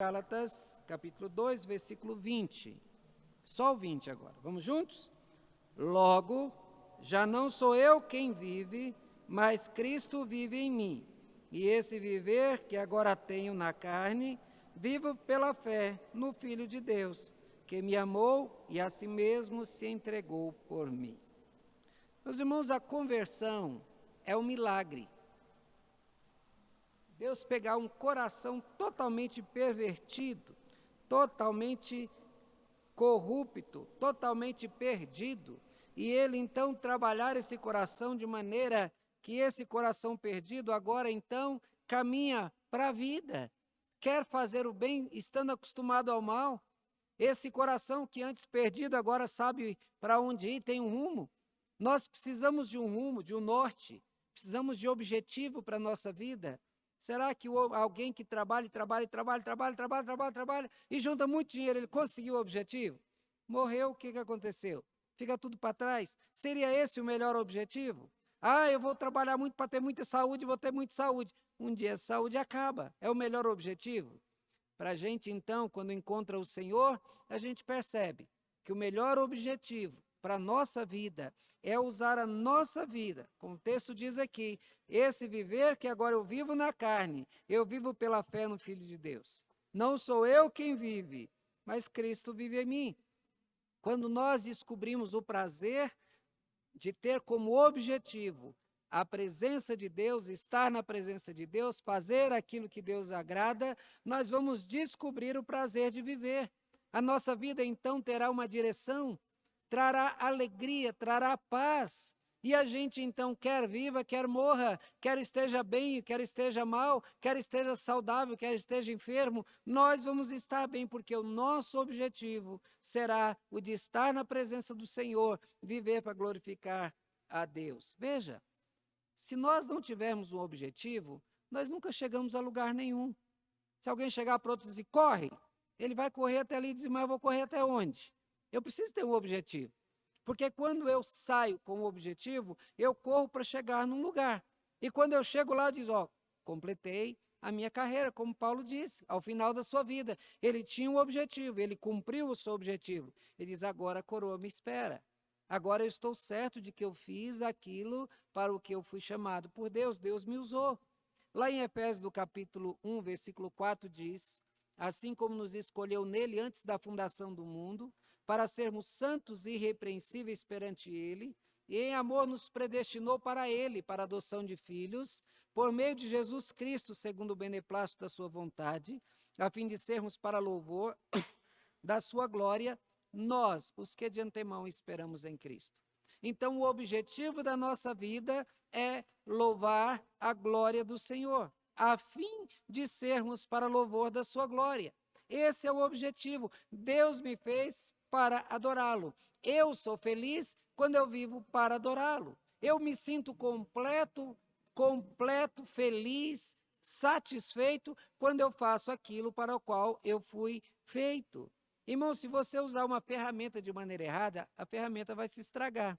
Gálatas, capítulo 2, versículo 20. Só o 20 agora. Vamos juntos? Logo, já não sou eu quem vive, mas Cristo vive em mim. E esse viver que agora tenho na carne, vivo pela fé no Filho de Deus, que me amou e a si mesmo se entregou por mim. Meus irmãos, a conversão é um milagre. Deus pegar um coração totalmente pervertido, totalmente corrupto, totalmente perdido, e Ele então trabalhar esse coração de maneira que esse coração perdido agora então caminha para a vida, quer fazer o bem estando acostumado ao mal. Esse coração que antes perdido agora sabe para onde ir, tem um rumo. Nós precisamos de um rumo, de um norte, precisamos de objetivo para a nossa vida. Será que alguém que trabalha e junta muito dinheiro, ele conseguiu o objetivo? Morreu, o que aconteceu? Fica tudo para trás. Seria esse o melhor objetivo? Eu vou trabalhar muito para ter muita saúde, vou ter muita saúde. Um dia a saúde acaba. É o melhor objetivo? Para a gente, então, quando encontra o Senhor, a gente percebe que o melhor objetivo para a nossa vida é usar a nossa vida, como o texto diz aqui, esse viver que agora eu vivo na carne, eu vivo pela fé no Filho de Deus. Não sou eu quem vive, mas Cristo vive em mim. Quando nós descobrimos o prazer de ter como objetivo a presença de Deus, estar na presença de Deus, fazer aquilo que Deus agrada, nós vamos descobrir o prazer de viver. A nossa vida, então, terá uma direção, trará alegria, trará paz. E a gente, então, quer viva, quer morra, quer esteja bem, quer esteja mal, quer esteja saudável, quer esteja enfermo, nós vamos estar bem, porque o nosso objetivo será o de estar na presença do Senhor, viver para glorificar a Deus. Veja, se nós não tivermos um objetivo, nós nunca chegamos a lugar nenhum. Se alguém chegar para outro e dizer, corre, ele vai correr até ali e dizer, mas eu vou correr até onde? Eu preciso ter um objetivo. Porque quando eu saio com o objetivo, eu corro para chegar num lugar. E quando eu chego lá, eu digo, completei a minha carreira, como Paulo disse, ao final da sua vida. Ele tinha um objetivo, ele cumpriu o seu objetivo. Ele diz, agora a coroa me espera. Agora eu estou certo de que eu fiz aquilo para o que eu fui chamado por Deus. Deus me usou. Lá em Efésios, do capítulo 1, versículo 4, diz, assim como nos escolheu nele antes da fundação do mundo, para sermos santos e irrepreensíveis perante ele, e em amor nos predestinou para ele, para a adoção de filhos, por meio de Jesus Cristo, segundo o beneplácito da sua vontade, a fim de sermos para louvor da sua glória, nós, os que de antemão esperamos em Cristo. Então, o objetivo da nossa vida é louvar a glória do Senhor, a fim de sermos para louvor da sua glória. Esse é o objetivo. Deus me fez para adorá-lo. Eu sou feliz quando eu vivo para adorá-lo. Eu me sinto completo, feliz, satisfeito quando eu faço aquilo para o qual eu fui feito. Irmão, se você usar uma ferramenta de maneira errada, a ferramenta vai se estragar.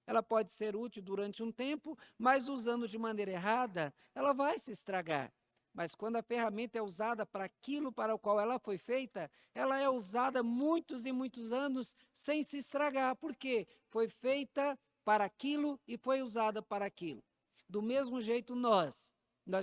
Ela pode ser útil durante um tempo, mas usando de maneira errada, ela vai se estragar. Mas quando a ferramenta é usada para aquilo para o qual ela foi feita, ela é usada muitos e muitos anos sem se estragar. Por quê? Foi feita para aquilo e foi usada para aquilo. Do mesmo jeito nós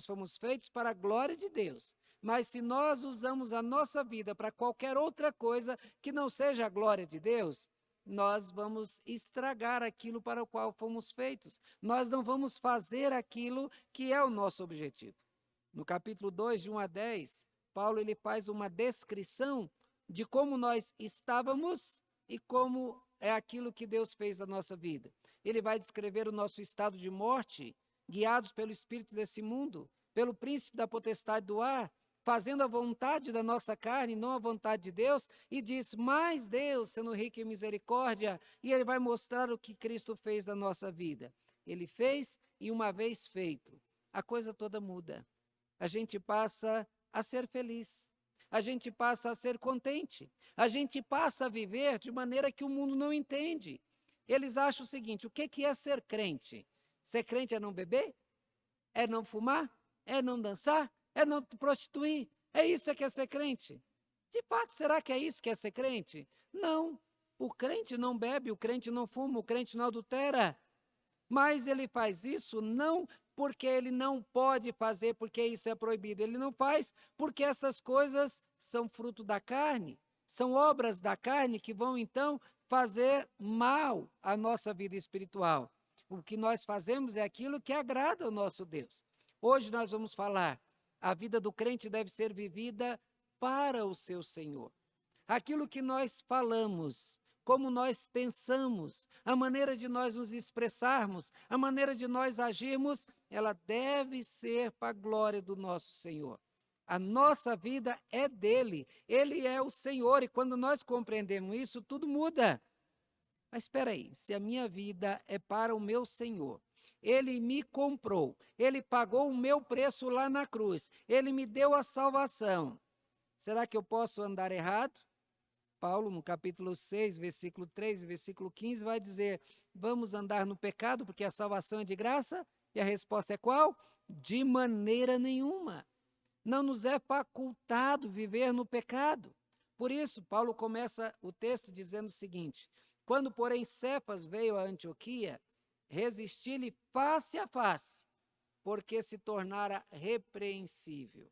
fomos feitos para a glória de Deus. Mas se nós usamos a nossa vida para qualquer outra coisa que não seja a glória de Deus, nós vamos estragar aquilo para o qual fomos feitos. Nós não vamos fazer aquilo que é o nosso objetivo. No capítulo 2, de 1 a 10, Paulo ele faz uma descrição de como nós estávamos e como é aquilo que Deus fez na nossa vida. Ele vai descrever o nosso estado de morte, guiados pelo espírito desse mundo, pelo príncipe da potestade do ar, fazendo a vontade da nossa carne, não a vontade de Deus, e diz, mas Deus, sendo rico em misericórdia, e ele vai mostrar o que Cristo fez na nossa vida. Ele fez, e uma vez feito, a coisa toda muda. A gente passa a ser feliz, a gente passa a ser contente, a gente passa a viver de maneira que o mundo não entende. Eles acham o seguinte, o que é ser crente? Ser crente é não beber? É não fumar? É não dançar? É não prostituir? É isso que é ser crente? De fato, será que é isso que é ser crente? Não. O crente não bebe, o crente não fuma, o crente não adultera. Mas ele faz isso não porque ele não pode fazer, porque isso é proibido. Ele não faz porque essas coisas são fruto da carne, são obras da carne que vão então fazer mal à nossa vida espiritual. O que nós fazemos é aquilo que agrada ao nosso Deus. Hoje nós vamos falar, a vida do crente deve ser vivida para o seu Senhor. Aquilo que nós falamos, como nós pensamos, a maneira de nós nos expressarmos, a maneira de nós agirmos, ela deve ser para a glória do nosso Senhor. A nossa vida é dele, ele é o Senhor, e quando nós compreendemos isso, tudo muda. Mas espera aí, se a minha vida é para o meu Senhor, ele me comprou, ele pagou o meu preço lá na cruz, ele me deu a salvação, será que eu posso andar errado? Paulo, no capítulo 6, versículo 3 e versículo 15, vai dizer, vamos andar no pecado porque a salvação é de graça? E a resposta é qual? De maneira nenhuma. Não nos é facultado viver no pecado. Por isso, Paulo começa o texto dizendo o seguinte, quando, porém, Cefas veio a Antioquia, resisti-lhe face a face, porque se tornara repreensível.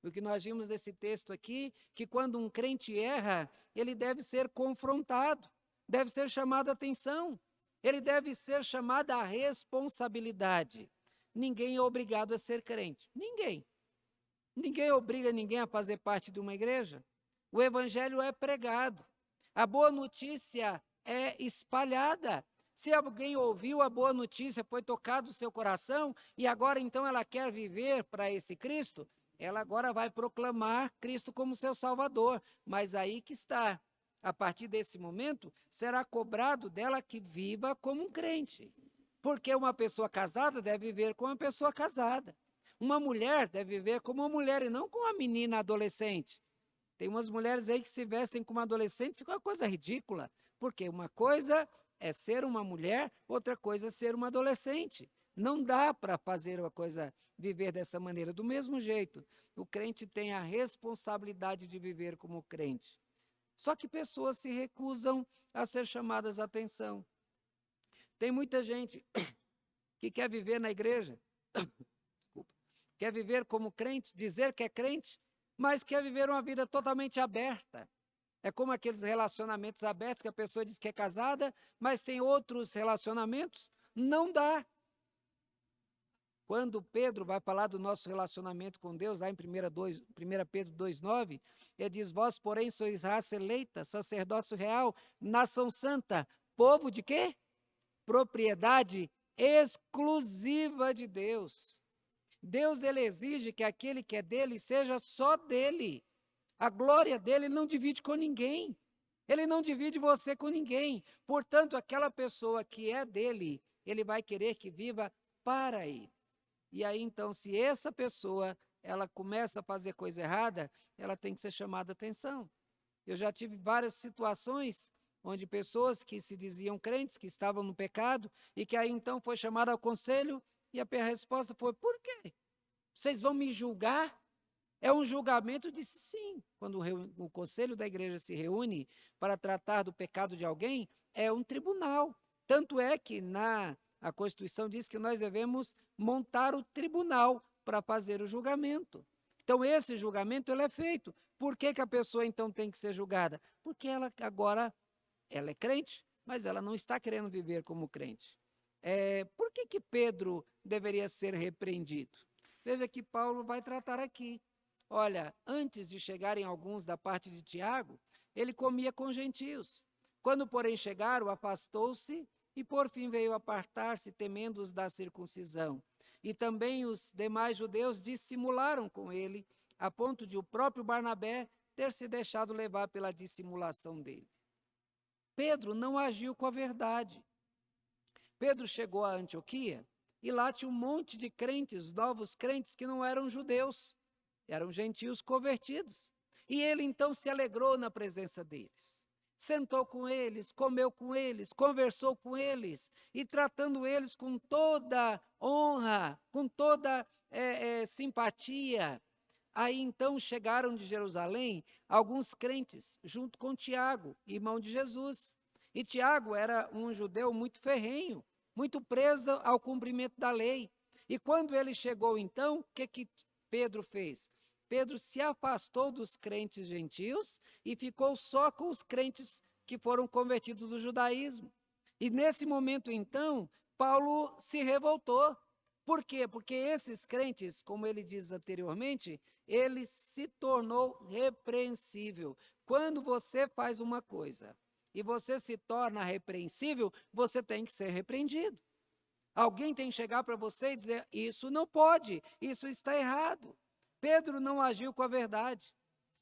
O que nós vimos desse texto aqui, que quando um crente erra, ele deve ser confrontado, deve ser chamado a atenção, ele deve ser chamado à responsabilidade. Ninguém é obrigado a ser crente, ninguém. Ninguém obriga ninguém a fazer parte de uma igreja. O evangelho é pregado, a boa notícia é espalhada. Se alguém ouviu a boa notícia, foi tocado o seu coração, e agora então ela quer viver para esse Cristo, ela agora vai proclamar Cristo como seu Salvador. Mas aí que está, a partir desse momento, será cobrado dela que viva como um crente. Porque uma pessoa casada deve viver como uma pessoa casada. Uma mulher deve viver como uma mulher e não como uma menina adolescente. Tem umas mulheres aí que se vestem como adolescente, fica uma coisa ridícula. Porque uma coisa é ser uma mulher, outra coisa é ser uma adolescente. Não dá para fazer uma coisa, viver dessa maneira. Do mesmo jeito, o crente tem a responsabilidade de viver como crente. Só que pessoas se recusam a ser chamadas a atenção. Tem muita gente que quer viver na igreja, desculpa, quer viver como crente, dizer que é crente, mas quer viver uma vida totalmente aberta. É como aqueles relacionamentos abertos que a pessoa diz que é casada, mas tem outros relacionamentos. Não dá. Quando Pedro vai falar do nosso relacionamento com Deus, lá em 1 Pedro 2,9, ele diz, vós, porém, sois raça eleita, sacerdócio real, nação santa, povo de quê? Propriedade exclusiva de Deus. Deus, ele exige que aquele que é dele seja só dele. A glória dele ele não divide com ninguém. Ele não divide você com ninguém. Portanto, aquela pessoa que é dele, ele vai querer que viva para ele. E aí, então, se essa pessoa, ela começa a fazer coisa errada, ela tem que ser chamada a atenção. Eu já tive várias situações onde pessoas que se diziam crentes, que estavam no pecado, e que aí, então, foi chamada ao conselho, e a resposta foi, por quê? Vocês vão me julgar? É um julgamento, disse sim. Quando o conselho da igreja se reúne para tratar do pecado de alguém, é um tribunal. Tanto é que a Constituição diz que nós devemos montar o tribunal para fazer o julgamento. Então, esse julgamento ele é feito. Por que a pessoa, então, tem que ser julgada? Porque ela agora, ela é crente, mas ela não está querendo viver como crente. Por que Pedro deveria ser repreendido? Veja que Paulo vai tratar aqui. Olha, antes de chegarem alguns da parte de Tiago, ele comia com gentios. Quando, porém, chegaram, afastou-se e, por fim, veio apartar-se, temendo os da circuncisão. E também os demais judeus dissimularam com ele, a ponto de o próprio Barnabé ter se deixado levar pela dissimulação dele. Pedro não agiu com a verdade. Pedro chegou a Antioquia e lá tinha um monte de crentes, novos crentes que não eram judeus. Eram gentios convertidos. E ele então se alegrou na presença deles. Sentou com eles, comeu com eles, conversou com eles, e tratando eles com toda honra, com toda simpatia, Aí então chegaram de Jerusalém alguns crentes, junto com Tiago, irmão de Jesus. E Tiago era um judeu muito ferrenho, muito preso ao cumprimento da lei. E quando ele chegou então, o que Pedro fez? Pedro se afastou dos crentes gentios e ficou só com os crentes que foram convertidos do judaísmo. E nesse momento então, Paulo se revoltou. Por quê? Porque esses crentes, como ele diz anteriormente, ele se tornou repreensível. Quando você faz uma coisa e você se torna repreensível, você tem que ser repreendido. Alguém tem que chegar para você e dizer: isso não pode, isso está errado. Pedro não agiu com a verdade.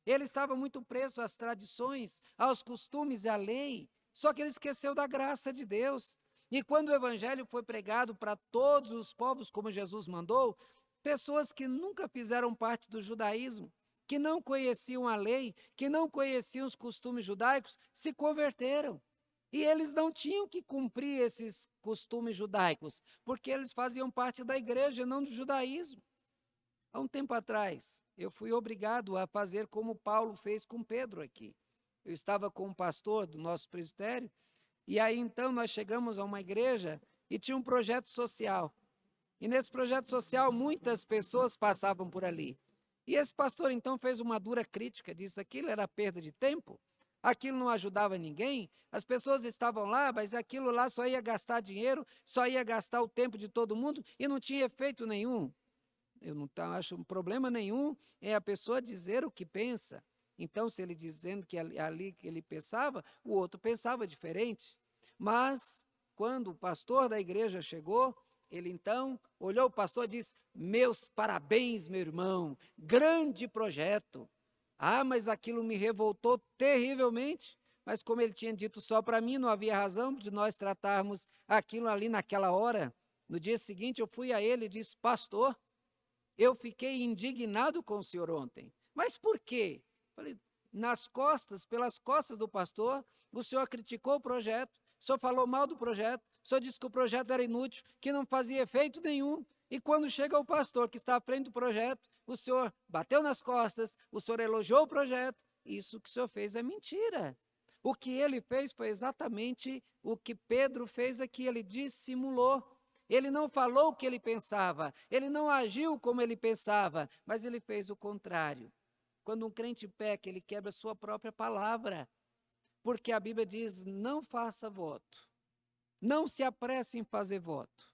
Ele estava muito preso às tradições, aos costumes e à lei, só que ele esqueceu da graça de Deus. E quando o evangelho foi pregado para todos os povos, como Jesus mandou, pessoas que nunca fizeram parte do judaísmo, que não conheciam a lei, que não conheciam os costumes judaicos, se converteram. E eles não tinham que cumprir esses costumes judaicos, porque eles faziam parte da igreja, não do judaísmo. Há um tempo atrás, eu fui obrigado a fazer como Paulo fez com Pedro aqui. Eu estava com um pastor do nosso presbitério, e aí então nós chegamos a uma igreja e tinha um projeto social. E nesse projeto social muitas pessoas passavam por ali. E esse pastor então fez uma dura crítica, disse que aquilo era perda de tempo, aquilo não ajudava ninguém, as pessoas estavam lá, mas aquilo lá só ia gastar dinheiro, só ia gastar o tempo de todo mundo e não tinha efeito nenhum. Eu não acho problema nenhum é a pessoa dizer o que pensa. Então, se ele dizendo que ali que ele pensava, o outro pensava diferente. Mas, quando o pastor da igreja chegou, ele então olhou o pastor e disse: meus parabéns, meu irmão, grande projeto. Ah, mas aquilo me revoltou terrivelmente. Mas como ele tinha dito só para mim, não havia razão de nós tratarmos aquilo ali naquela hora. No dia seguinte, eu fui a ele e disse: pastor, eu fiquei indignado com o senhor ontem. Mas por quê? Falei, pelas costas do pastor, o senhor criticou o projeto, o senhor falou mal do projeto, o senhor disse que o projeto era inútil, que não fazia efeito nenhum. E quando chega o pastor que está à frente do projeto, o senhor bateu nas costas, o senhor elogiou o projeto. Isso que o senhor fez é mentira. O que ele fez foi exatamente o que Pedro fez aqui, ele dissimulou. Ele não falou o que ele pensava, ele não agiu como ele pensava, mas ele fez o contrário. Quando um crente peca, ele quebra a sua própria palavra, porque a Bíblia diz: não faça voto, não se apresse em fazer voto,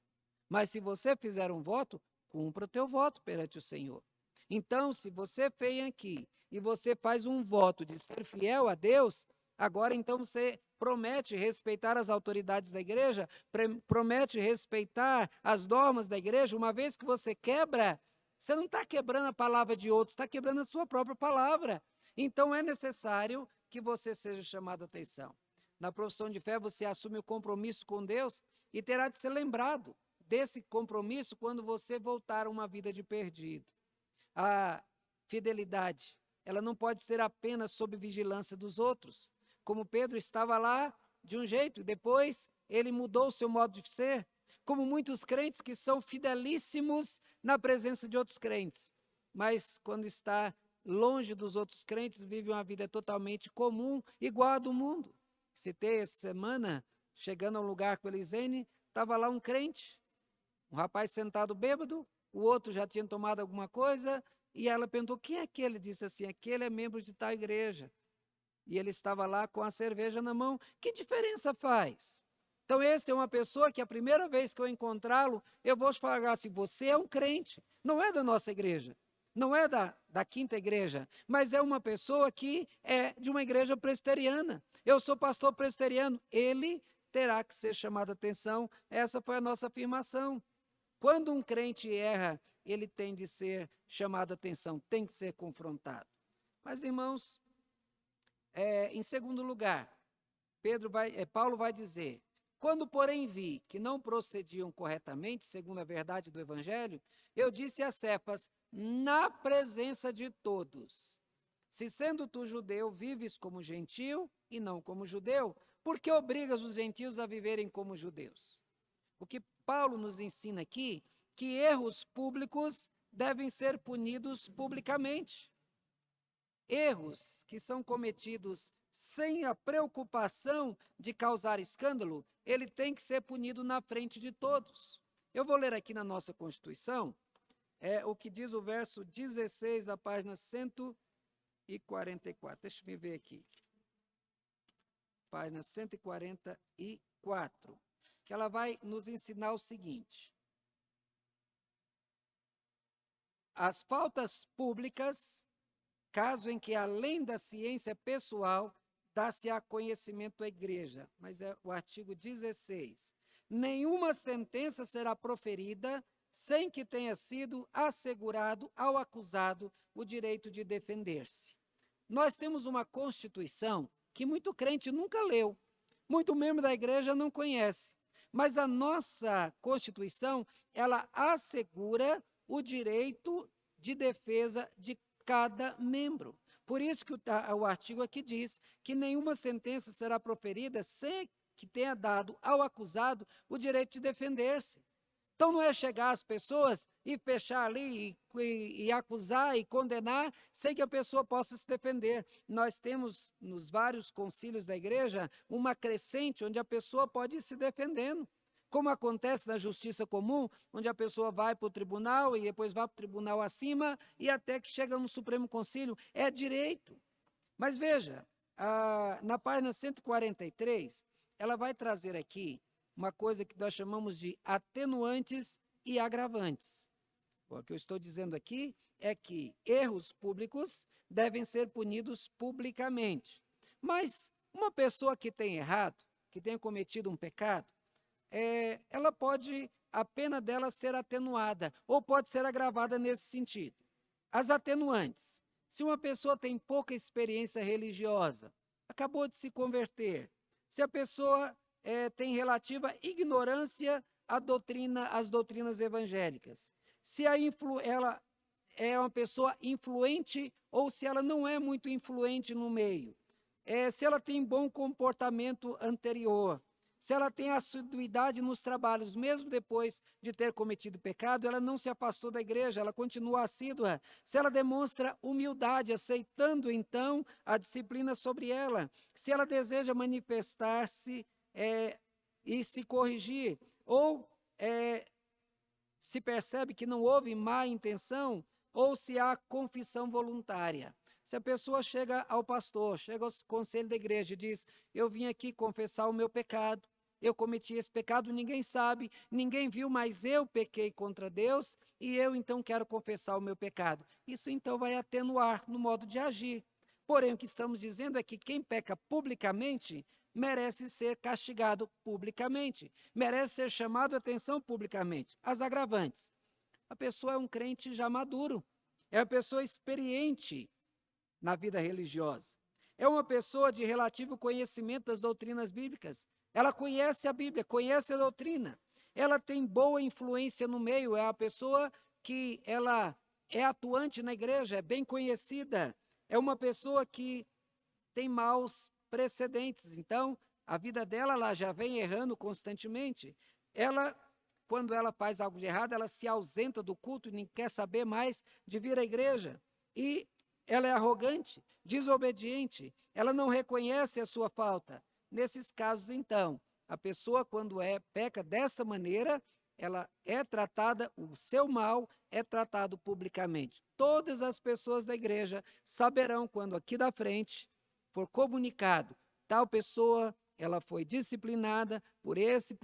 mas se você fizer um voto, cumpra o teu voto perante o Senhor. Então, se você vem aqui e você faz um voto de ser fiel a Deus, agora então você promete respeitar as autoridades da igreja, promete respeitar as normas da igreja. Uma vez que você quebra, você não está quebrando a palavra de outros, está quebrando a sua própria palavra. Então é necessário que você seja chamado a atenção. Na profissão de fé, você assume o compromisso com Deus e terá de ser lembrado desse compromisso quando você voltar a uma vida de perdido. A fidelidade, ela não pode ser apenas sob vigilância dos outros. Como Pedro estava lá de um jeito, e depois ele mudou o seu modo de ser. Como muitos crentes que são fidelíssimos na presença de outros crentes, mas quando está longe dos outros crentes, vive uma vida totalmente comum, igual a do mundo. Citei essa semana, chegando a um lugar com Elisene, estava lá um crente, um rapaz sentado bêbado, o outro já tinha tomado alguma coisa, e ela perguntou: quem é aquele? Ele disse assim: aquele é membro de tal igreja. E ele estava lá com a cerveja na mão. Que diferença faz? Então, esse é uma pessoa que a primeira vez que eu encontrá-lo, eu vou falar assim: você é um crente, não é da nossa igreja, não é da quinta igreja, mas é uma pessoa que é de uma igreja presbiteriana. Eu sou pastor presbiteriano, ele terá que ser chamado a atenção. Essa foi a nossa afirmação. Quando um crente erra, ele tem de ser chamado a atenção, tem que ser confrontado. Mas, irmãos, em segundo lugar, Paulo vai dizer: quando, porém, vi que não procediam corretamente, segundo a verdade do Evangelho, eu disse a Cefas, na presença de todos: se sendo tu judeu, vives como gentio e não como judeu, por que obrigas os gentios a viverem como judeus? O que Paulo nos ensina aqui, que erros públicos devem ser punidos publicamente. Erros que são cometidos sem a preocupação de causar escândalo, ele tem que ser punido na frente de todos. Eu vou ler aqui na nossa Constituição, o que diz o verso 16 da página 144. Deixa eu ver aqui. Página 144, que ela vai nos ensinar o seguinte: as faltas públicas, caso em que, além da ciência pessoal, dá-se a conhecimento à igreja. Mas é o artigo 16. Nenhuma sentença será proferida sem que tenha sido assegurado ao acusado o direito de defender-se. Nós temos uma Constituição que muito crente nunca leu, muito membro da igreja não conhece, mas a nossa Constituição, ela assegura o direito de defesa de cada membro. Por isso que o artigo aqui diz que nenhuma sentença será proferida sem que tenha dado ao acusado o direito de defender-se. Então, não é chegar às pessoas e fechar ali e acusar e condenar sem que a pessoa possa se defender. Nós temos, nos vários concílios da igreja, uma crescente onde a pessoa pode ir se defendendo. Como acontece na justiça comum, onde a pessoa vai para o tribunal e depois vai para o tribunal acima e até que chega no Supremo Concílio. É direito. Mas veja, na página 143, ela vai trazer aqui uma coisa que nós chamamos de atenuantes e agravantes. O que eu estou dizendo aqui é que erros públicos devem ser punidos publicamente. Mas uma pessoa que tem errado, que tenha cometido um pecado, ela pode, a pena dela ser atenuada, ou pode ser agravada nesse sentido. As atenuantes: se uma pessoa tem pouca experiência religiosa, acabou de se converter, se a pessoa tem relativa ignorância às doutrinas evangélicas, se ela é uma pessoa influente ou se ela não é muito influente no meio, se ela tem bom comportamento anterior, se ela tem assiduidade nos trabalhos, mesmo depois de ter cometido pecado, ela não se afastou da igreja, ela continua assídua, se ela demonstra humildade, aceitando então a disciplina sobre ela, se ela deseja manifestar-se e se corrigir, ou se percebe que não houve má intenção, ou se há confissão voluntária. Se a pessoa chega ao pastor, chega ao conselho da igreja e diz: eu vim aqui confessar o meu pecado, eu cometi esse pecado, ninguém sabe, ninguém viu, mas eu pequei contra Deus e eu então quero confessar o meu pecado. Isso então vai atenuar no modo de agir. Porém, o que estamos dizendo é que quem peca publicamente merece ser castigado publicamente, merece ser chamado a atenção publicamente. As agravantes: a pessoa é um crente já maduro, é uma pessoa experiente na vida religiosa, é uma pessoa de relativo conhecimento das doutrinas bíblicas, ela conhece a Bíblia, conhece a doutrina, ela tem boa influência no meio, é a pessoa que ela é atuante na igreja, é bem conhecida, é uma pessoa que tem maus precedentes, então a vida dela ela já vem errando constantemente. Ela, quando ela faz algo de errado, ela se ausenta do culto e nem quer saber mais de vir à igreja. E ela é arrogante, desobediente, ela não reconhece a sua falta. Nesses casos, então, a pessoa, quando peca dessa maneira, ela é tratada, o seu mal é tratado publicamente. Todas as pessoas da igreja saberão quando aqui da frente for comunicado, tal pessoa, ela foi disciplinada por esses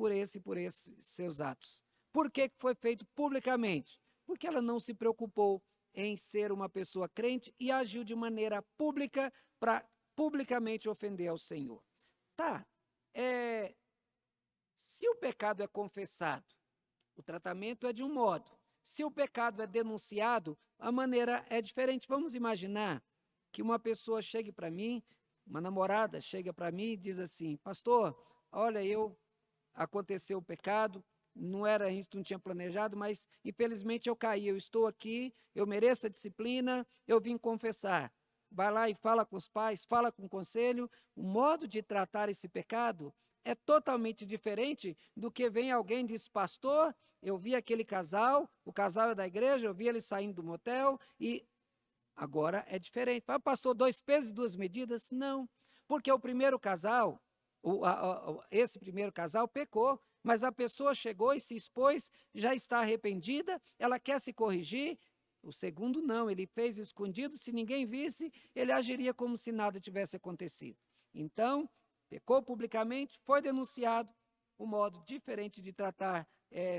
seus atos. Por que foi feito publicamente? Porque ela não se preocupou em ser uma pessoa crente e agiu de maneira pública para publicamente ofender ao Senhor. Se o pecado é confessado, o tratamento é de um modo. Se o pecado é denunciado, a maneira é diferente. Vamos imaginar que uma pessoa chegue para mim, uma namorada chega para mim e diz assim: pastor, olha, aconteceu o pecado, a gente não tinha planejado, mas infelizmente eu caí, eu estou aqui, eu mereço a disciplina, eu vim confessar. Vai lá e fala com os pais, fala com o conselho. O modo de tratar esse pecado é totalmente diferente do que vem alguém e diz, pastor, eu vi aquele casal, o casal é da igreja, eu vi ele saindo do motel e agora é diferente. Ah, pastor, 2 pesos e 2 medidas? Não, porque o primeiro casal, esse primeiro casal pecou, mas a pessoa chegou e se expôs, já está arrependida, ela quer se corrigir. O segundo não, ele fez escondido, se ninguém visse, ele agiria como se nada tivesse acontecido. Então, pecou publicamente, foi denunciado, o modo diferente de tratar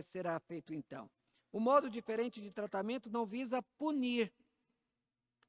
será feito então. O modo diferente de tratamento não visa punir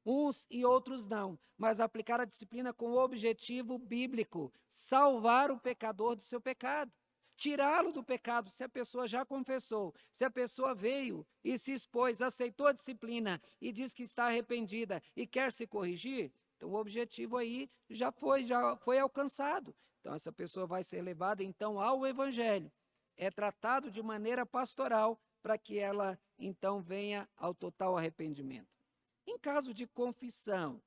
uns e outros não, mas aplicar a disciplina com o objetivo bíblico, salvar o pecador do seu pecado, tirá-lo do pecado, se a pessoa já confessou, se a pessoa veio e se expôs, aceitou a disciplina e diz que está arrependida e quer se corrigir, então o objetivo aí já foi alcançado. Então essa pessoa vai ser levada então ao evangelho, é tratado de maneira pastoral para que ela então venha ao total arrependimento. Em caso de confissão,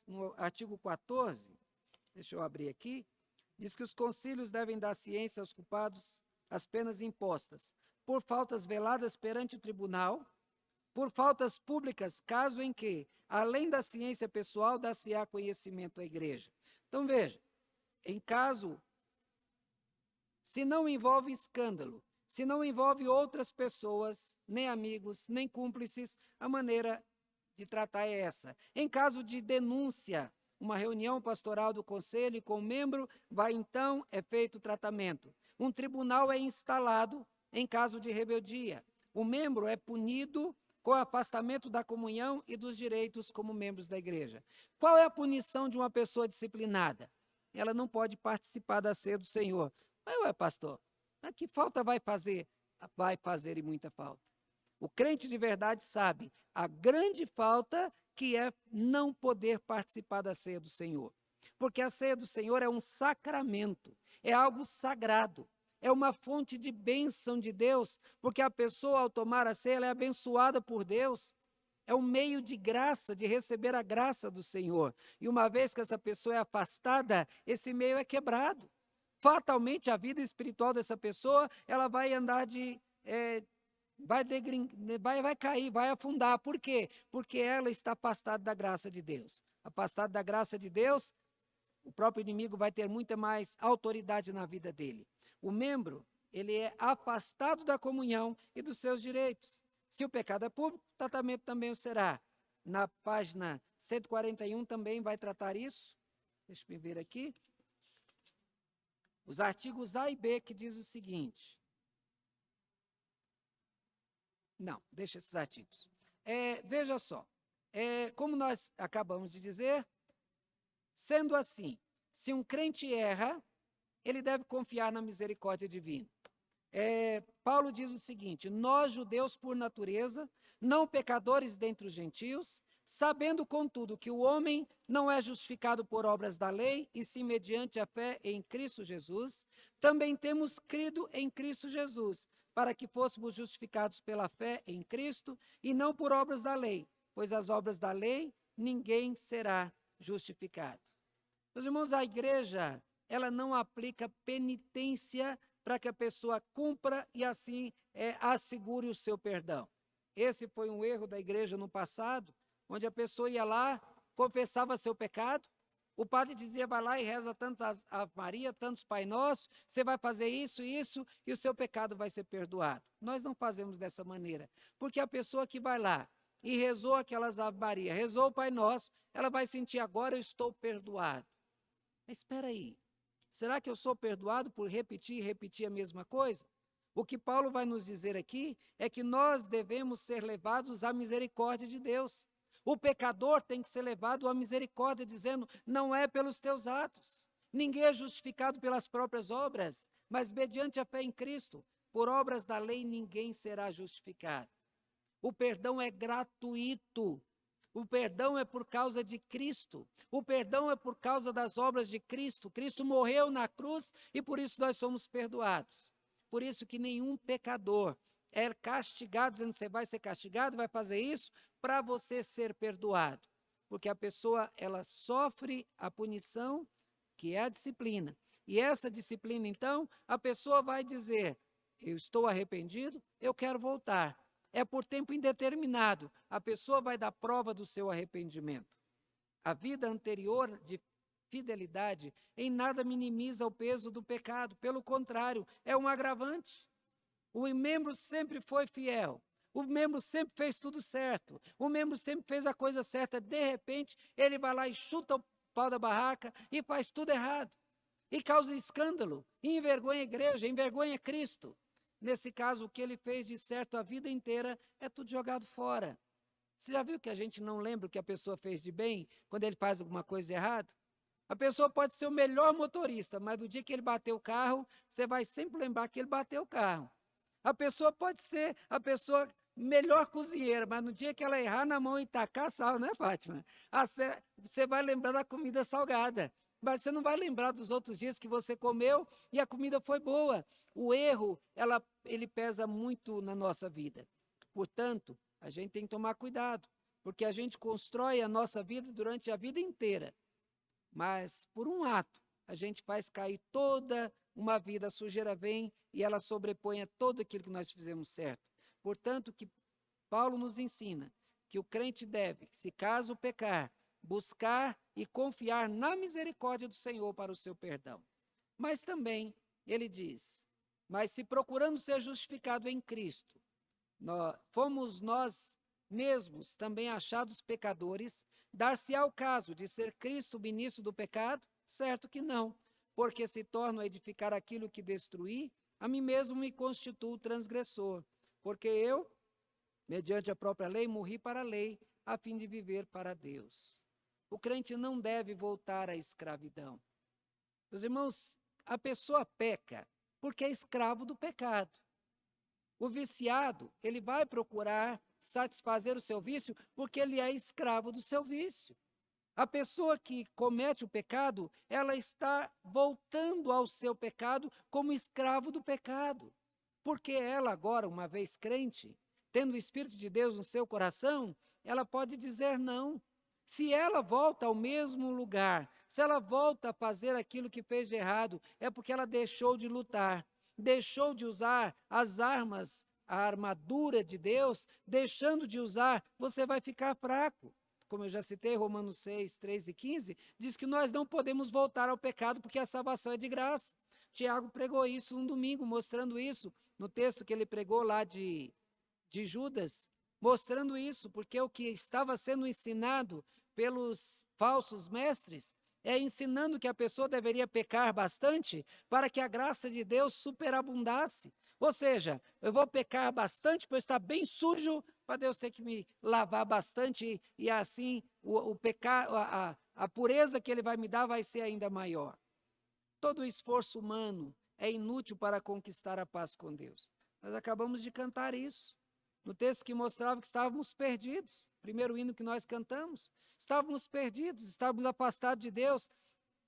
no artigo 14, deixa eu abrir aqui, diz que os concílios devem dar ciência aos culpados as penas impostas, por faltas veladas perante o tribunal, por faltas públicas, caso em que, além da ciência pessoal, dá-se-á conhecimento à igreja. Então, veja, em caso, se não envolve escândalo, se não envolve outras pessoas, nem amigos, nem cúmplices, a maneira de tratar é essa. Em caso de denúncia, uma reunião pastoral do conselho e com o membro, é feito o tratamento. Um tribunal é instalado em caso de rebeldia. O membro é punido com afastamento da comunhão e dos direitos como membros da igreja. Qual é a punição de uma pessoa disciplinada? Ela não pode participar da ceia do Senhor. Ué, pastor, que falta vai fazer? Vai fazer e muita falta. O crente de verdade sabe a grande falta que é não poder participar da ceia do Senhor. Porque a ceia do Senhor é um sacramento, é algo sagrado, é uma fonte de bênção de Deus, porque a pessoa, ao tomar a ceia, ela é abençoada por Deus. É um meio de graça, de receber a graça do Senhor. E uma vez que essa pessoa é afastada, esse meio é quebrado. Fatalmente, a vida espiritual dessa pessoa, ela vai andar vai cair, vai afundar. Por quê? Porque ela está afastada da graça de Deus. Afastada da graça de Deus, o próprio inimigo vai ter muita mais autoridade na vida dele. O membro, ele é afastado da comunhão e dos seus direitos. Se o pecado é público, o tratamento também o será. Na página 141 também vai tratar isso. Deixa eu ver aqui. Os artigos A e B que diz o seguinte. Não, deixa esses artigos. Veja só, como nós acabamos de dizer, sendo assim, se um crente erra, ele deve confiar na misericórdia divina. Paulo diz o seguinte, nós judeus por natureza, não pecadores dentre os gentios, sabendo, contudo, que o homem não é justificado por obras da lei, e sim mediante a fé em Cristo Jesus, também temos crido em Cristo Jesus, para que fôssemos justificados pela fé em Cristo, e não por obras da lei, pois as obras da lei ninguém será justificado. Meus irmãos, a igreja, ela não aplica penitência para que a pessoa cumpra e assim assegure o seu perdão. Esse foi um erro da igreja no passado, onde a pessoa ia lá, confessava seu pecado, o padre dizia, vai lá e reza tantas Ave Maria, tantos Pai Nosso, você vai fazer isso, isso, e o seu pecado vai ser perdoado. Nós não fazemos dessa maneira, porque a pessoa que vai lá e rezou aquelas Ave Maria, rezou o Pai Nosso, ela vai sentir, agora eu estou perdoado. Mas espera aí, será que eu sou perdoado por repetir e repetir a mesma coisa? O que Paulo vai nos dizer aqui é que nós devemos ser levados à misericórdia de Deus. O pecador tem que ser levado à misericórdia, dizendo, não é pelos teus atos. Ninguém é justificado pelas próprias obras, mas mediante a fé em Cristo. Por obras da lei ninguém será justificado. O perdão é gratuito. O perdão é por causa de Cristo. O perdão é por causa das obras de Cristo. Cristo morreu na cruz e por isso nós somos perdoados. Por isso que nenhum pecador é castigado, dizendo que você vai ser castigado, vai fazer isso, para você ser perdoado. Porque a pessoa, ela sofre a punição, que é a disciplina. E essa disciplina, então, a pessoa vai dizer: eu estou arrependido, eu quero voltar. É por tempo indeterminado. A pessoa vai dar prova do seu arrependimento. A vida anterior de fidelidade em nada minimiza o peso do pecado. Pelo contrário, é um agravante. O membro sempre foi fiel. O membro sempre fez tudo certo. O membro sempre fez a coisa certa. De repente, ele vai lá e chuta o pau da barraca e faz tudo errado. E causa escândalo, e envergonha a igreja, envergonha Cristo. Nesse caso, o que ele fez de certo a vida inteira é tudo jogado fora. Você já viu que a gente não lembra o que a pessoa fez de bem quando ele faz alguma coisa errada? A pessoa pode ser o melhor motorista, mas do dia que ele bateu o carro, você vai sempre lembrar que ele bateu o carro. A pessoa pode ser a pessoa melhor cozinheira, mas no dia que ela errar na mão e tacar sal, né, Fátima? Você vai lembrar da comida salgada. Mas você não vai lembrar dos outros dias que você comeu e a comida foi boa. O erro, ele pesa muito na nossa vida. Portanto, a gente tem que tomar cuidado, porque a gente constrói a nossa vida durante a vida inteira. Mas, por um ato, a gente faz cair toda uma vida, a sujeira vem e ela sobrepõe a tudo aquilo que nós fizemos certo. Portanto, que Paulo nos ensina que o crente deve, se caso pecar, buscar e confiar na misericórdia do Senhor para o seu perdão. Mas também, ele diz, mas se procurando ser justificado em Cristo, fomos nós mesmos também achados pecadores, dar-se-á o caso de ser Cristo o ministro do pecado? Certo que não, porque se torno a edificar aquilo que destruí, a mim mesmo me constituo transgressor, porque eu, mediante a própria lei, morri para a lei, a fim de viver para Deus. O crente não deve voltar à escravidão. Meus irmãos, a pessoa peca porque é escravo do pecado. O viciado, ele vai procurar satisfazer o seu vício porque ele é escravo do seu vício. A pessoa que comete o pecado, ela está voltando ao seu pecado como escravo do pecado. Porque ela agora, uma vez crente, tendo o Espírito de Deus no seu coração, ela pode dizer não. Se ela volta ao mesmo lugar, se ela volta a fazer aquilo que fez de errado, é porque ela deixou de lutar, deixou de usar as armas, a armadura de Deus, deixando de usar, você vai ficar fraco. Como eu já citei, Romanos 6, 3 e 15, diz que nós não podemos voltar ao pecado porque a salvação é de graça. Tiago pregou isso um domingo, mostrando isso, no texto que ele pregou lá de Judas, mostrando isso, porque o que estava sendo ensinado pelos falsos mestres é ensinando que a pessoa deveria pecar bastante para que a graça de Deus superabundasse. Ou seja, eu vou pecar bastante para eu estar bem sujo, para Deus ter que me lavar bastante e assim o pecado, a pureza que Ele vai me dar vai ser ainda maior. Todo o esforço humano é inútil para conquistar a paz com Deus. Nós acabamos de cantar isso, no texto que mostrava que estávamos perdidos. Primeiro hino que nós cantamos, estávamos perdidos, estávamos afastados de Deus.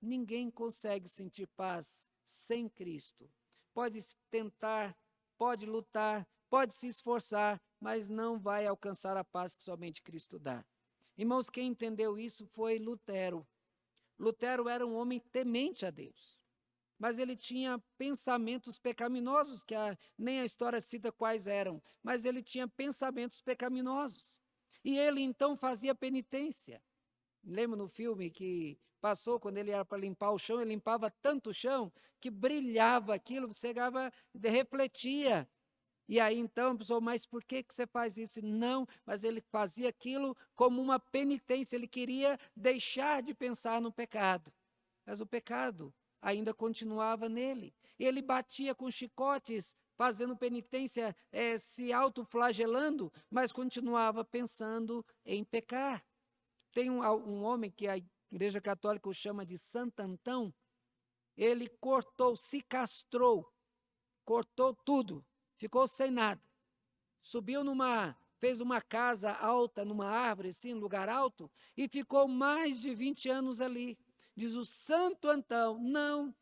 Ninguém consegue sentir paz sem Cristo. Pode tentar, pode lutar, pode se esforçar, mas não vai alcançar a paz que somente Cristo dá. Irmãos, quem entendeu isso foi Lutero. Lutero era um homem temente a Deus, mas ele tinha pensamentos pecaminosos, que nem a história cita quais eram, mas ele tinha pensamentos pecaminosos. E ele então fazia penitência. Lembra no filme que passou, quando ele era para limpar o chão, ele limpava tanto o chão que brilhava aquilo, chegava, refletia. E aí então a pessoa, mas por que você faz isso? Não, mas ele fazia aquilo como uma penitência, ele queria deixar de pensar no pecado. Mas o pecado ainda continuava nele. Ele batia com chicotes, fazendo penitência, se autoflagelando, mas continuava pensando em pecar. Tem um homem que a Igreja Católica o chama de Santo Antão, ele se castrou, cortou tudo, ficou sem nada. Fez uma casa alta numa árvore, assim, um lugar alto, e ficou mais de 20 anos ali. Diz o Santo Antão, não,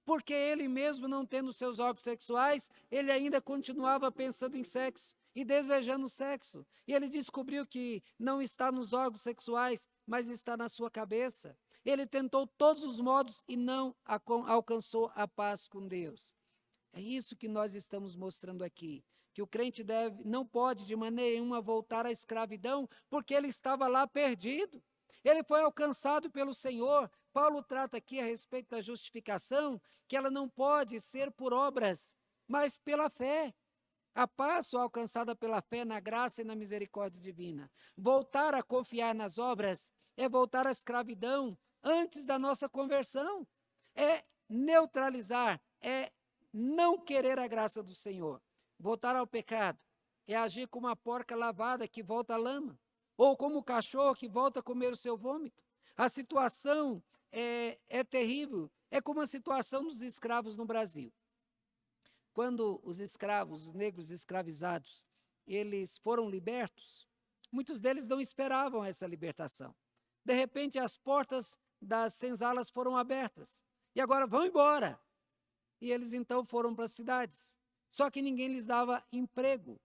porque ele mesmo não tendo seus órgãos sexuais, ele ainda continuava pensando em sexo e desejando sexo. E ele descobriu que não está nos órgãos sexuais, mas está na sua cabeça. Ele tentou todos os modos e não alcançou a paz com Deus. É isso que nós estamos mostrando aqui, que o crente não pode de maneira nenhuma voltar à escravidão, porque ele estava lá perdido. Ele foi alcançado pelo Senhor. Paulo trata aqui a respeito da justificação, que ela não pode ser por obras, mas pela fé. A paz só alcançada pela fé na graça e na misericórdia divina. Voltar a confiar nas obras é voltar à escravidão antes da nossa conversão. É neutralizar, é não querer a graça do Senhor. Voltar ao pecado é agir como uma porca lavada que volta à lama, ou como o cachorro que volta a comer o seu vômito. A situação é terrível, é como a situação dos escravos no Brasil. Quando os escravos, os negros escravizados, eles foram libertos, muitos deles não esperavam essa libertação. De repente, as portas das senzalas foram abertas. E agora vão embora. E eles então foram para as cidades. Só que ninguém lhes dava emprego.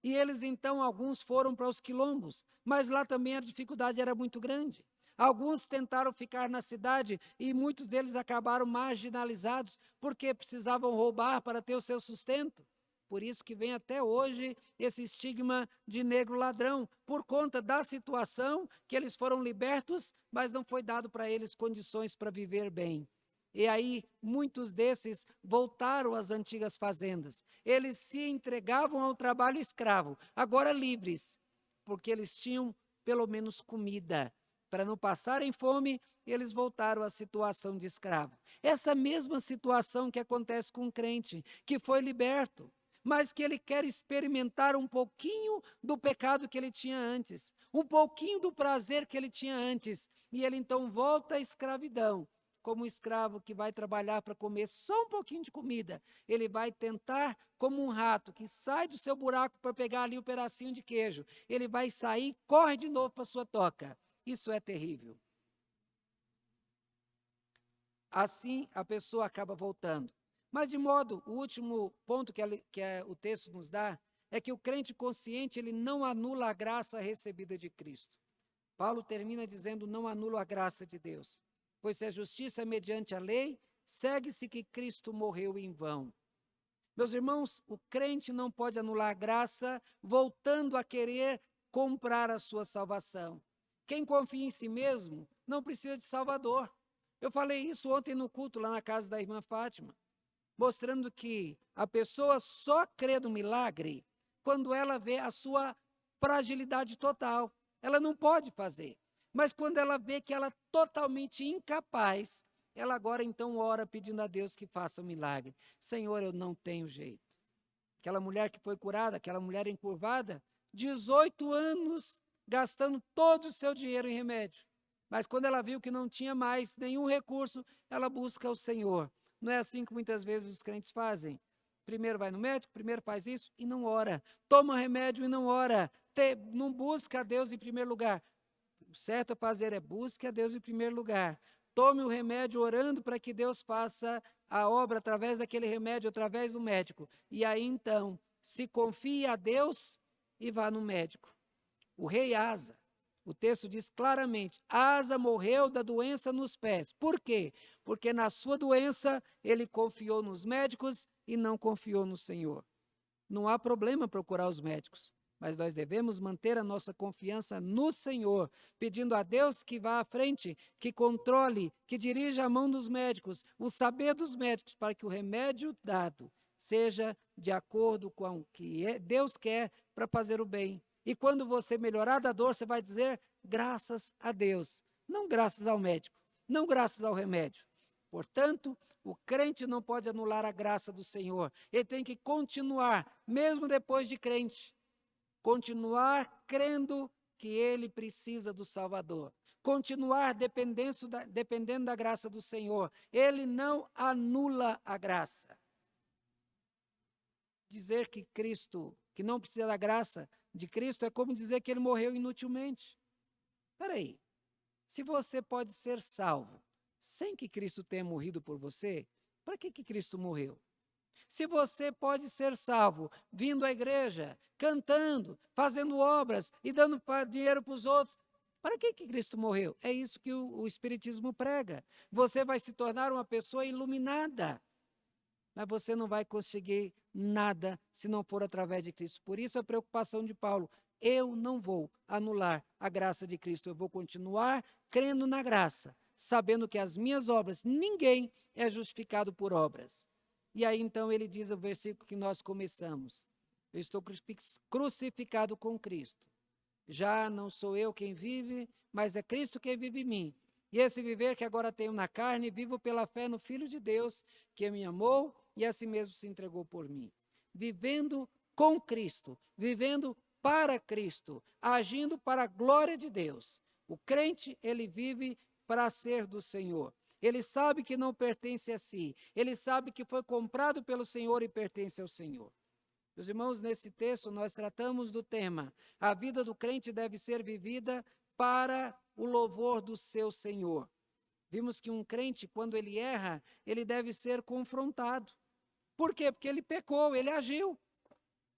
E eles então, alguns foram para os quilombos, mas lá também a dificuldade era muito grande. Alguns tentaram ficar na cidade e muitos deles acabaram marginalizados porque precisavam roubar para ter o seu sustento. Por isso que vem até hoje esse estigma de negro ladrão, por conta da situação que eles foram libertos, mas não foi dado para eles condições para viver bem. E aí, muitos desses voltaram às antigas fazendas. Eles se entregavam ao trabalho escravo, agora livres, porque eles tinham pelo menos comida. Para não passarem fome, eles voltaram à situação de escravo. Essa mesma situação que acontece com um crente, que foi liberto, mas que ele quer experimentar um pouquinho do pecado que ele tinha antes, um pouquinho do prazer que ele tinha antes, e ele então volta à escravidão. Como um escravo que vai trabalhar para comer só um pouquinho de comida, ele vai tentar, como um rato que sai do seu buraco para pegar ali um pedacinho de queijo, ele vai sair, corre de novo para a sua toca. Isso é terrível. Assim, a pessoa acaba voltando. Mas, de modo, o último ponto que o texto nos dá é que o crente consciente ele não anula a graça recebida de Cristo. Paulo termina dizendo, não anula a graça de Deus. Pois se a justiça é mediante a lei, segue-se que Cristo morreu em vão. Meus irmãos, o crente não pode anular a graça voltando a querer comprar a sua salvação. Quem confia em si mesmo não precisa de Salvador. Eu falei isso ontem no culto lá na casa da irmã Fátima, mostrando que a pessoa só crê no milagre quando ela vê a sua fragilidade total. Ela não pode fazer. Mas quando ela vê que ela é totalmente incapaz, ela agora então ora pedindo a Deus que faça um milagre. Senhor, eu não tenho jeito. Aquela mulher que foi curada, aquela mulher encurvada, 18 anos gastando todo o seu dinheiro em remédio. Mas quando ela viu que não tinha mais nenhum recurso, ela busca o Senhor. Não é assim que muitas vezes os crentes fazem. Primeiro vai no médico, primeiro faz isso e não ora. Toma remédio e não ora. Não busca a Deus em primeiro lugar. O certo a fazer é busque a Deus em primeiro lugar. Tome o remédio orando para que Deus faça a obra através daquele remédio, através do médico. E aí, então, se confie a Deus e vá no médico. O rei Asa, o texto diz claramente, Asa morreu da doença nos pés. Por quê? Porque na sua doença ele confiou nos médicos e não confiou no Senhor. Não há problema procurar os médicos. Mas nós devemos manter a nossa confiança no Senhor, pedindo a Deus que vá à frente, que controle, que dirija a mão dos médicos, o saber dos médicos, para que o remédio dado seja de acordo com o que Deus quer para fazer o bem. E quando você melhorar da dor, você vai dizer graças a Deus, não graças ao médico, não graças ao remédio. Portanto, o crente não pode anular a graça do Senhor, ele tem que continuar, mesmo depois de crente, continuar crendo que ele precisa do Salvador, continuar dependendo da graça do Senhor. Ele não anula a graça. Dizer que Cristo, que não precisa da graça de Cristo, é como dizer que ele morreu inutilmente. Espera aí, se você pode ser salvo sem que Cristo tenha morrido por você, para que Cristo morreu? Se você pode ser salvo vindo à igreja, cantando, fazendo obras e dando dinheiro para os outros, Para que Cristo morreu? É isso que o Espiritismo prega. Você vai se tornar uma pessoa iluminada, mas você não vai conseguir nada se não for através de Cristo. Por isso a preocupação de Paulo: eu não vou anular a graça de Cristo, eu vou continuar crendo na graça, sabendo que as minhas obras, ninguém é justificado por obras. E aí então ele diz o versículo que nós começamos: eu estou crucificado com Cristo. Já não sou eu quem vive, mas é Cristo quem vive em mim. E esse viver que agora tenho na carne, vivo pela fé no Filho de Deus, que me amou e a si mesmo se entregou por mim. Vivendo com Cristo, vivendo para Cristo, agindo para a glória de Deus. O crente, ele vive para ser do Senhor. Ele sabe que não pertence a si, ele sabe que foi comprado pelo Senhor e pertence ao Senhor. Meus irmãos, nesse texto nós tratamos do tema: a vida do crente deve ser vivida para o louvor do seu Senhor. Vimos que um crente, quando ele erra, ele deve ser confrontado. Por quê? Porque ele pecou, ele agiu,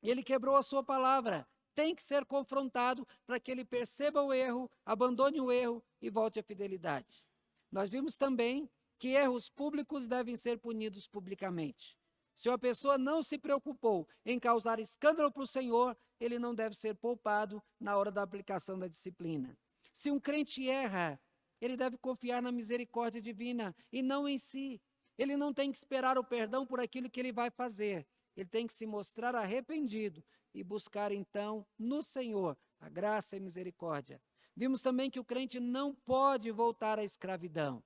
ele quebrou a sua palavra. Tem que ser confrontado para que ele perceba o erro, abandone o erro e volte à fidelidade. Nós vimos também que erros públicos devem ser punidos publicamente. Se uma pessoa não se preocupou em causar escândalo para o Senhor, ele não deve ser poupado na hora da aplicação da disciplina. Se um crente erra, ele deve confiar na misericórdia divina e não em si. Ele não tem que esperar o perdão por aquilo que ele vai fazer. Ele tem que se mostrar arrependido e buscar então no Senhor a graça e misericórdia. Vimos também que o crente não pode voltar à escravidão.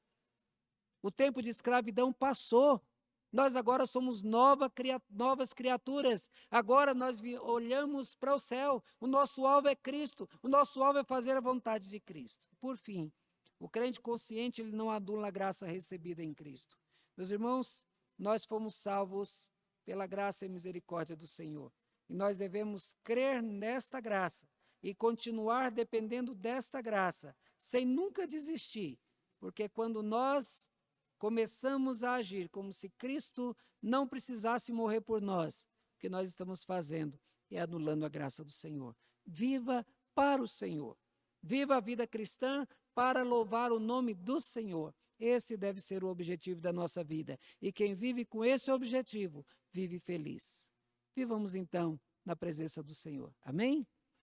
O tempo de escravidão passou. Nós agora somos novas criaturas. Agora nós olhamos para o céu. O nosso alvo é Cristo. O nosso alvo é fazer a vontade de Cristo. Por fim, o crente consciente, ele não adula a graça recebida em Cristo. Meus irmãos, nós fomos salvos pela graça e misericórdia do Senhor. E nós devemos crer nesta graça e continuar dependendo desta graça, sem nunca desistir. Porque quando nós começamos a agir como se Cristo não precisasse morrer por nós, o que nós estamos fazendo é anulando a graça do Senhor. Viva para o Senhor. Viva a vida cristã para louvar o nome do Senhor. Esse deve ser o objetivo da nossa vida. E quem vive com esse objetivo, vive feliz. Vivamos então na presença do Senhor. Amém?